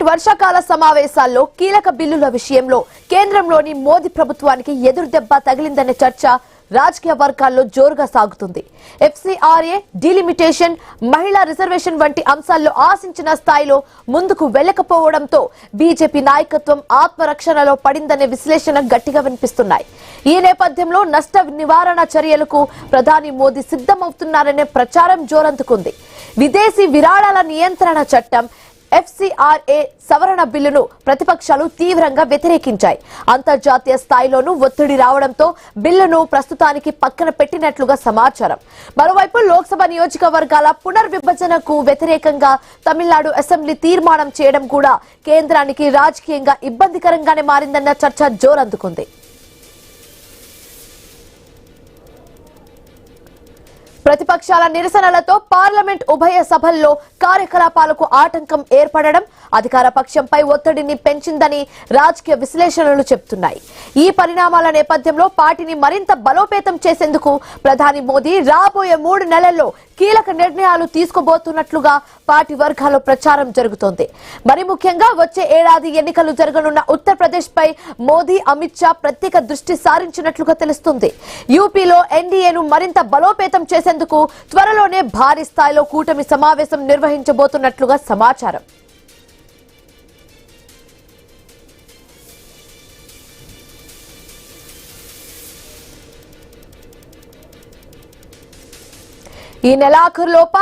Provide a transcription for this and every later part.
వర్షాకాల సమావేశాల్లో కీలక బిల్లుల విషయంలో కేంద్రంలోని మోదీ ప్రభుత్వానికి ఎదురుదెబ్బ తగిలిందనే చర్చ రాజకీయ వర్గాల్లో జోరుగా సాగుతుంది. ఎఫ్సీఆర్ఏ డిలిమిటేషన్, మహిళా రిజర్వేషన్ వంటి అంశాల్లో ఆశించిన స్థాయిలో ముందుకు వెళ్లకపోవడంతో బీజేపీ నాయకత్వం ఆత్మరక్షణలో పడిందనే విశ్లేషణ గట్టిగా వినిపిస్తున్నాయి. ఈ నేపథ్యంలో నష్ట నివారణ చర్యలకు ప్రధాని మోదీ సిద్ధమవుతున్నారనే ప్రచారం జోరందుకుంది. విదేశీ విరాళాల నియంత్రణ చట్టం ఎఫ్సీఆర్ఏ సవరణ బిల్లును ప్రతిపక్షాలు తీవ్రంగా వ్యతిరేకించాయి. అంతర్జాతీయ స్థాయిలోనూ ఒత్తిడి రావడంతో బిల్లును ప్రస్తుతానికి పక్కన పెట్టినట్లుగా సమాచారం. మరోవైపు లోక్సభ నియోజకవర్గాల పునర్విభజనకు వ్యతిరేకంగా తమిళనాడు అసెంబ్లీ తీర్మానం చేయడం కూడా కేంద్రానికి రాజకీయంగా ఇబ్బందికరంగానే మారిందన్న చర్చ జోరందుకుంది. ప్రతిపక్షాల నిరసనలతో పార్లమెంట్ ఉభయ సభల్లో కార్యకలాపాలకు ఆటంకం ఏర్పడడం అధికార పక్షంపై ఒత్తిడిని పెంచిందని రాజకీయ విశ్లేషణలు చెబుతున్నాయి. ఈ పరిణామాల నేపథ్యంలో పార్టీని మరింత బలోపేతం చేసేందుకు ప్రధాని మోదీ రాబోయే 3 నెలల్లో కీలక నిర్ణయాలు తీసుకోబోతున్నట్లుగా పార్టీ వర్గాల్లో ప్రచారం జరుగుతోంది. మరి ముఖ్యంగా వచ్చే ఏడాది ఎన్నికలు జరగనున్న ఉత్తరప్రదేశ్ పై మోదీ, అమిత్ షా ప్రత్యేక దృష్టి సారించినట్లుగా తెలుస్తుంది. యూపీలో ఎన్డీఏను మరింత బలోపేతం చేసేందుకు త్వరలోనే భారీ స్థాయిలో కూటమి సమావేశం నిర్వహించబోతున్నట్లుగా సమాచారం. ఈ నెలాఖరులోపా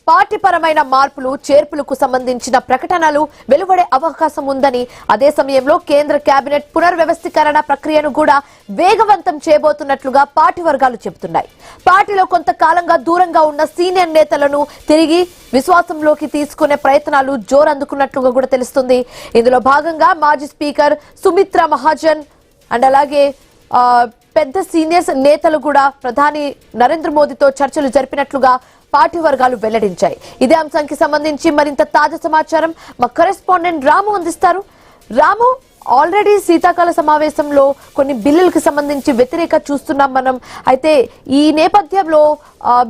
పార్టీపరమైన మార్పులు, చేర్పులకు సంబంధించిన ప్రకటనలు వెలువడే అవకాశం ఉందని, అదే సమయంలో కేంద్ర కేబినెట్ పునర్వ్యవస్థీకరణ ప్రక్రియను కూడా వేగవంతం చేయబోతున్నట్లుగా పార్టీ వర్గాలు చెబుతున్నాయి. పార్టీలో కొంతకాలంగా దూరంగా ఉన్న సీనియర్ నేతలను తిరిగి విశ్వాసంలోకి తీసుకునే ప్రయత్నాలు జోరందుకున్నట్లుగా కూడా తెలుస్తుంది. ఇందులో భాగంగా మాజీ స్పీకర్ సుమిత్రా మహాజన్ అండ్ అలాగే పెద్ద సీనియర్స్ నేతలు కూడా ప్రధాని నరేంద్ర మోదీతో చర్చలు జరిపినట్లుగా పార్టీ వర్గాలు వెల్లడించాయి. ఇదే అంశానికి సంబంధించి మరింత తాజా సమాచారం మా కరెస్పాండెంట్ రాము అందిస్తారు. రాము, ఆల్రెడీ శీతాకాల సమావేశంలో కొన్ని బిల్లులకు సంబంధించి వ్యతిరేకత చూస్తున్నాం మనం. అయితే ఈ నేపథ్యంలో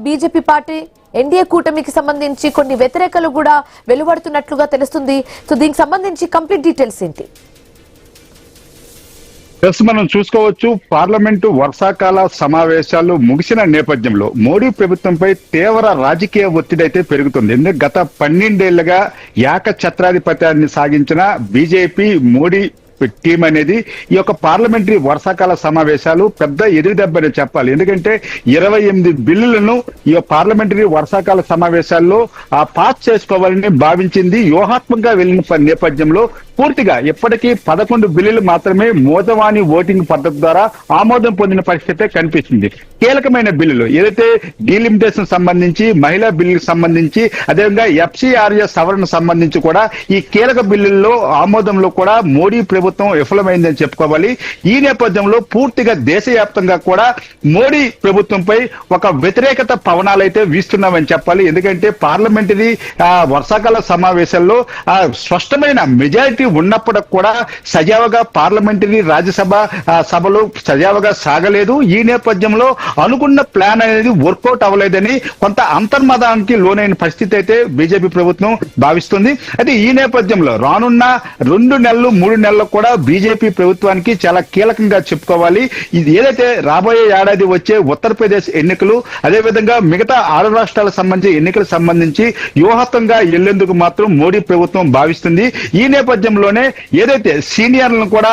బీజేపీ పార్టీ ఎన్డీఏ కూటమికి సంబంధించి కొన్ని వ్యతిరేకలు కూడా వెలువడుతున్నట్లుగా తెలుస్తుంది. సో దీనికి సంబంధించి కంప్లీట్ డీటెయిల్స్ ఏంటి? మనం చూసుకోవచ్చు, పార్లమెంటు వర్షాకాల సమావేశాలు ముగిసిన నేపథ్యంలో మోడీ ప్రభుత్వంపై తీవ్ర రాజకీయ ఒత్తిడి అయితే పెరుగుతుంది. ఎందుకంటే గత 12 ఏళ్లుగా ఏకఛత్రాధిపత్యాన్ని సాగించిన బీజేపీ మోడీ టీం అనేది ఈ యొక్క పార్లమెంటరీ వర్షాకాల సమావేశాలు పెద్ద ఎదురుదెబ్బని చెప్పాలి. ఎందుకంటే 28 బిల్లులను ఈ పార్లమెంటరీ వర్షాకాల సమావేశాల్లో పాస్ చేసుకోవాలని భావించింది. వ్యూహాత్మకంగా వెళ్లిన నేపథ్యంలో పూర్తిగా ఇప్పటికీ 11 బిల్లులు మాత్రమే మోదవాణి ఓటింగ్ పద్ధతి ద్వారా ఆమోదం పొందిన పరిస్థితే కనిపిస్తుంది. కీలకమైన బిల్లులు ఏదైతే డీలిమిటేషన్ సంబంధించి, మహిళా బిల్లుకు సంబంధించి, అదేవిధంగా ఎఫ్సీఆర్ఏ సవరణ సంబంధించి కూడా ఈ కీలక బిల్లుల్లో ఆమోదంలో కూడా మోడీ ప్రభుత్వం విఫలమైందని చెప్పుకోవాలి. ఈ నేపథ్యంలో పూర్తిగా దేశవ్యాప్తంగా కూడా మోడీ ప్రభుత్వంపై ఒక వ్యతిరేకత పవనాలైతే వీస్తున్నామని చెప్పాలి. ఎందుకంటే పార్లమెంటరీ వర్షాకాల సమావేశాల్లో స్పష్టమైన మెజారిటీ ఉన్నప్పటికి కూడా సజావుగా పార్లమెంటరీ రాజ్యసభ సభలో సజావుగా సాగలేదు. ఈ నేపథ్యంలో అనుకున్న ప్లాన్ అనేది వర్కౌట్ అవ్వలేదని కొంత అంతర్మదానికి లోనైన పరిస్థితి అయితే బీజేపీ ప్రభుత్వం భావిస్తుంది. అయితే ఈ నేపథ్యంలో రానున్న 2 నెలలు 3 నెలలు కూడా బీజేపీ ప్రభుత్వానికి చాలా కీలకంగా చెప్పుకోవాలి. ఇది ఏదైతే రాబోయే ఏడాది వచ్చే ఉత్తరప్రదేశ్ ఎన్నికలు, అదేవిధంగా మిగతా 6 రాష్ట్రాలకు సంబంధించి ఎన్నికలకు సంబంధించి వ్యూహాత్మకంగా వెళ్లేందుకు మాత్రం మోడీ ప్రభుత్వం భావిస్తుంది. ఈ నేపథ్యంలోనే ఏదైతే సీనియర్లను కూడా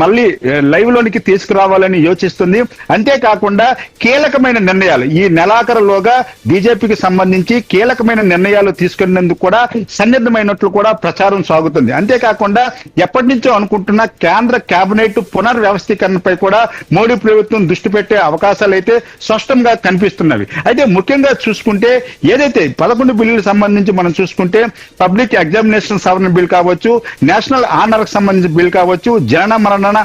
మళ్ళీ లైవ్ లోనికి తీసుకురావాలని యోచిస్తుంది. అంతేకాకుండా కీలకమైన నిర్ణయాలు ఈ నెలాఖరులోగా బీజేపీకి సంబంధించి కీలకమైన నిర్ణయాలు తీసుకునేందుకు కూడా సన్నిద్ధమైనట్లు కూడా ప్రచారం సాగుతుంది. అంతేకాకుండా ఎప్పటి నుంచో అనుకుంటున్న కేంద్ర కేబినెట్ పునర్వ్యవస్థీకరణపై కూడా మోడీ ప్రభుత్వం దృష్టి పెట్టే అవకాశాలు అయితే స్పష్టంగా కనిపిస్తున్నవి. అయితే ముఖ్యంగా చూసుకుంటే ఏదైతే 11 బిల్లులకు సంబంధించి మనం చూసుకుంటే పబ్లిక్ ఎగ్జామినేషన్ సవరణ బిల్ కావచ్చు, నేషనల్ ఆనర్ సంబంధించిన బిల్ కావచ్చు, జనన మరణ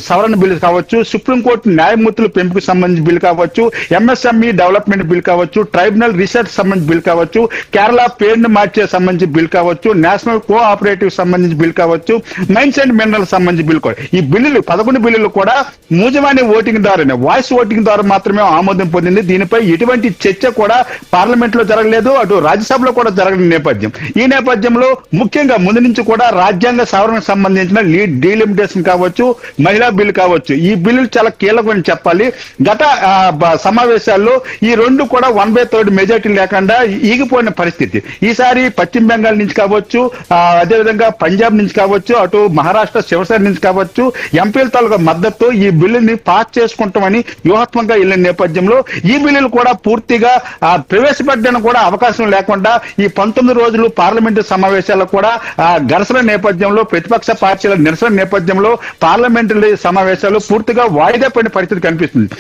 సవరణ బిల్ కావచ్చు, సుప్రీంకోర్టు న్యాయమూర్తుల పెంపుకు సంబంధించిన బిల్ కావచ్చు, ఎంఎస్ఎంఈ డెవలప్మెంట్ బిల్ కావచ్చు, ట్రైబ్యునల్ రీసెర్చ్ సంబంధించిన బిల్ కావచ్చు, కేరళ పేరును మార్చే సంబంధించిన బిల్ కావచ్చు, నేషనల్ కోఆపరేటివ్ సంబంధించిన బిల్ కావచ్చు, మైన్స్ అండ్ మినరల్ సంబంధించిన బిల్ కూడా. ఈ బిల్లులు 11 బిల్లులు కూడా మూజవాణి ఓటింగ్ ద్వారానే, వాయిస్ ఓటింగ్ ద్వారా మాత్రమే ఆమోదం పొందింది. దీనిపై ఎటువంటి చర్చ కూడా పార్లమెంట్ లో జరగలేదు, అటు రాజ్యసభలో కూడా జరగని నేపథ్యం. ఈ నేపథ్యంలో ముఖ్యంగా ముందు నుంచి కూడా రాజ్యాంగ సవరణకు సంబంధించిన డీలిమిటేషన్ కావచ్చు, మహిళా బిల్లు కావచ్చు, ఈ బిల్లులు చాలా కీలకమని చెప్పాలి. గత సమావేశాల్లో ఈ రెండు కూడా 1/3 మెజార్టీ లేకుండా ఈగిపోయిన పరిస్థితి. ఈసారి పశ్చిమ బెంగాల్ నుంచి కావచ్చు, అదేవిధంగా పంజాబ్ నుంచి కావచ్చు, అటు మహారాష్ట్ర శివసేన నుంచి కావచ్చు, ఎంపీల తాలూకా మద్దతు ఈ బిల్లుని పాస్ చేసుకుంటామని వ్యూహాత్మకంగా వెళ్ళిన నేపథ్యంలో ఈ బిల్లులు కూడా పూర్తిగా ప్రవేశపెట్టడానికి కూడా అవకాశం లేకుండా ఈ 19 రోజులు పార్లమెంటు సమావేశాలకు కూడా ఘర్షణ నేపథ్యంలో, ప్రతిపక్ష పార్టీల నిరసన నేపథ్యంలో పార్లమెంటరీ సమావేశాలు పూర్తిగా వాయిదా పడిన పరిస్థితి కనిపిస్తుంది.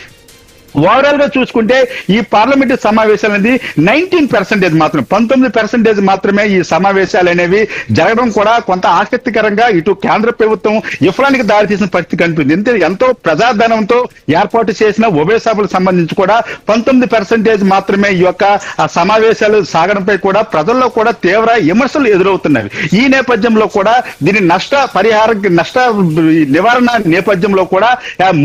ఓవరాల్ గా చూసుకుంటే ఈ పార్లమెంటు సమావేశాలు అనేది 19% మాత్రం, 19% మాత్రమే ఈ సమావేశాలు అనేవి జరగడం కూడా కొంత ఆసక్తికరంగా ఇటు కేంద్ర ప్రభుత్వం విఫలానికి దారితీసిన పరిస్థితి కనిపిస్తుంది. ఎంతో ప్రజాధనంతో ఏర్పాటు చేసిన ఉభయ సభలకు సంబంధించి కూడా 19% మాత్రమే ఈ యొక్క సమావేశాలు సాగడంపై కూడా ప్రజల్లో కూడా తీవ్ర విమర్శలు ఎదురవుతున్నవి. ఈ నేపథ్యంలో కూడా దీని నష్ట నివారణ నేపథ్యంలో కూడా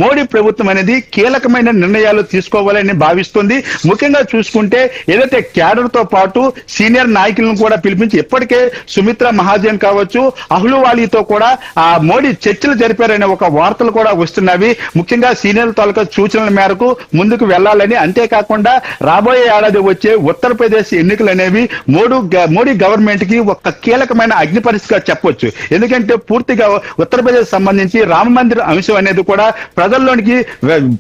మోడీ ప్రభుత్వం అనేది కీలకమైన నిర్ణయాలు తీసుకోవాలని భావిస్తుంది. ముఖ్యంగా చూసుకుంటే ఏదైతే క్యాడర్ తో పాటు సీనియర్ నాయకులను కూడా పిలిపించి ఇప్పటికే సుమిత్రా మహాజన్ కావచ్చు, అహ్లూవాలీతో కూడా మోడీ చర్చలు జరిపారనే ఒక వార్తలు కూడా వస్తున్నవి. ముఖ్యంగా సీనియర్ తాలూకా సూచనల మేరకు ముందుకు వెళ్లాలని, అంతేకాకుండా రాబోయే ఏడాది వచ్చే ఉత్తరప్రదేశ్ ఎన్నికలు అనేవి మోడీ గవర్నమెంట్ కి ఒక కీలకమైన అగ్ని పరిస్థితిగా చెప్పొచ్చు. ఎందుకంటే పూర్తిగా ఉత్తరప్రదేశ్ సంబంధించి రామ మందిర్ అంశం అనేది కూడా ప్రజల్లోనికి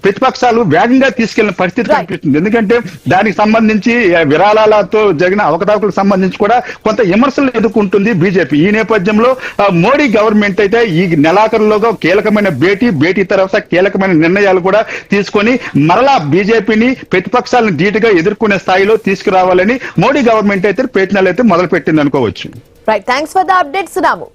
ప్రతిపక్షాలు వేగంగా తీసుకెళ్లిన పరిస్థితి కనిపిస్తుంది. ఎందుకంటే దానికి సంబంధించి విరాళాలతో జరిగిన అవకతవకలకు సంబంధించి కూడా కొంత విమర్శలు ఎదుర్కొంటుంది బీజేపీ. ఈ నేపథ్యంలో మోడీ గవర్నమెంట్ అయితే ఈ నెలాఖరులోగా కీలకమైన భేటీ తర్వాత కీలకమైన నిర్ణయాలు కూడా తీసుకొని మరలా బీజేపీని ప్రతిపక్షాలను ధీటుగా ఎదుర్కొనే స్థాయిలో తీసుకురావాలని మోడీ గవర్నమెంట్ అయితే ప్రయత్నాలు అయితే మొదలు పెట్టింది అనుకోవచ్చు. Right, thanks for the updates Ramu.